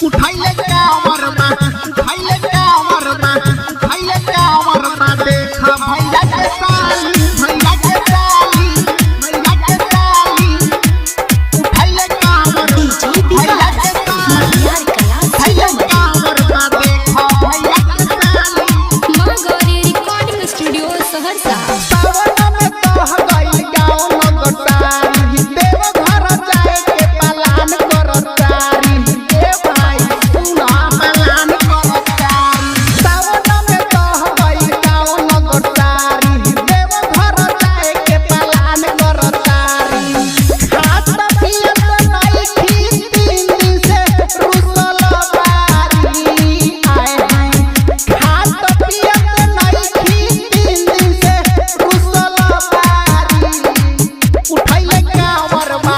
उठाइले कांवर में उठाइले कांवर में उठाइले कांवर में देखा भैया के ताली भैया के ताली भैया के ताली उठाइले कांवर भैया के ताली उठाइले कांवर में देखा भैया के ताली। मां गौरी रिकॉर्डिंग स्टूडियो सहरसा। सावन में तो गइल गाँव नगरतारी देव घर जाए के पलान करतारी ए भाई सुना पलान करतारी। सावन में तो गइल गाँव नगरतारी देव घर जाए के पलान करतारी। हाथ पियत नहीं थी 3 दिन से रुसल बारी आए हैं। हाथ पियत नहीं थी 3 दिन से रुसल बारी। उठाइले कांवर बा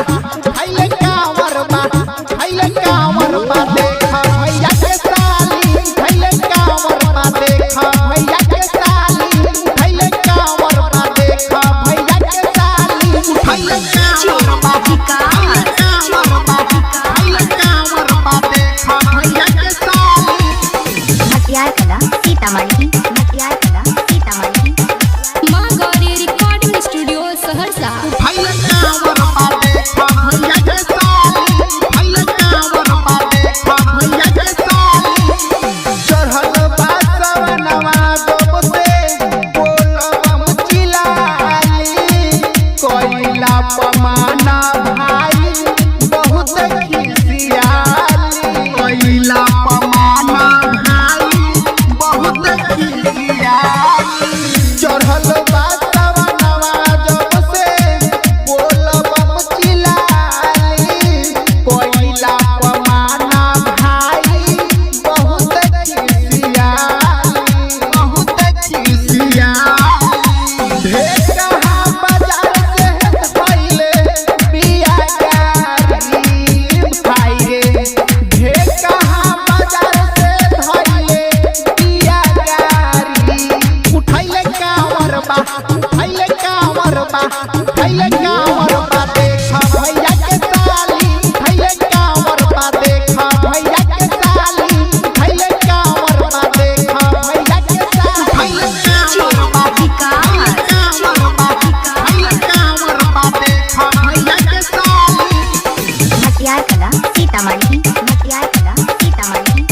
उठाइले कांवर बा उठाइले कांवर बा देखा भैया के ताली उठाइले कांवर बा देखा भैया के ताली उठाइले कांवर बा देखा भैया के ताली उठाइले कांवर बा उठाइले कांवर बा उठाइले कांवर बा देखा भैया के ताली। मटियार कला सीतामढ़ी मटियार कला सीतामढ़ी। मां गौरी रिकॉर्डिंग स्टूडियो सहरसा। उठाइले कांवर बा देखा भैया के ताली उठाइले कांवर बा देखा भैया के ताली। चढ़ल बा सवनवा गोब से बोलबम चिल्लाई कोइला पमाना भाई बहुत खिसियाली कोइला पमाना भाई बहुत खिसियाली। चढ़ल बा सवनवा जब से बोलबम चिल्लाई कोइला पमाना भाई बहुत खिसियाली बहुत खिसियाली। ढेका बाजार से पहले पिया गारी भाई रे ढेका बाजार से पहले पिया गारी। उठाइले कांवर बा उठाइले कांवर बा उठाइले कांवर बा देखा भैया के ताली उठाइले कांवर बा देखा भैया के ताली उठाइले कांवर बा देखा भैया के ताली। उठाइले कांवर बा उठाइले कांवर बा उठाइले कांवर बा देखा भैया के ताली। मटियार कला सीतामढ़ी मटियार कला सीतामढ़ी।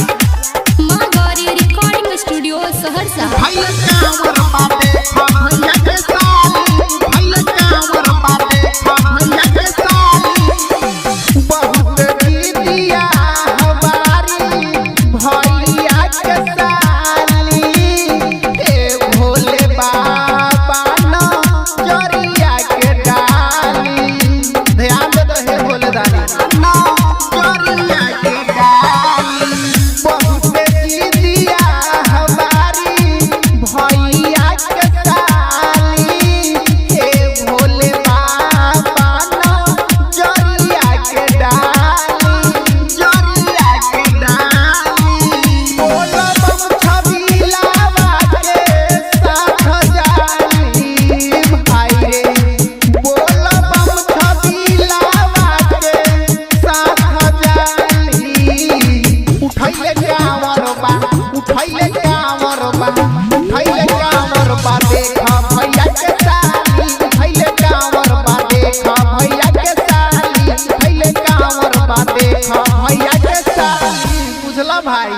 मां गौरी रिकॉर्डिंग स्टूडियो सहरसा। उठाइले कांवर बा देखा भैया के ताली उठाइले कांवर बा देखा भैया के ताली। बहुत दीदिया हमारी भैया के साली ए भोले बाबा न जरिया के डाली। ध्यान दे हे भोले दानी न जरिया के डाली। बहुत दीदिया हमारी भैया के साली हे भोले बाबा न जरिया के डाली जरिया के डाली। बोलबम छबिलावा के साथ जाली भाई रे बोलबम छबिलावा के साथ जाली। उठाइले कांवर बा उठाइले कांवर बा उठाइले कांवर बा देखा भैया के ताली उठाइले कांवर बा देखा भैया के ताली उठाइले कांवर बा देखा भैया के ताली। बुझला भाई।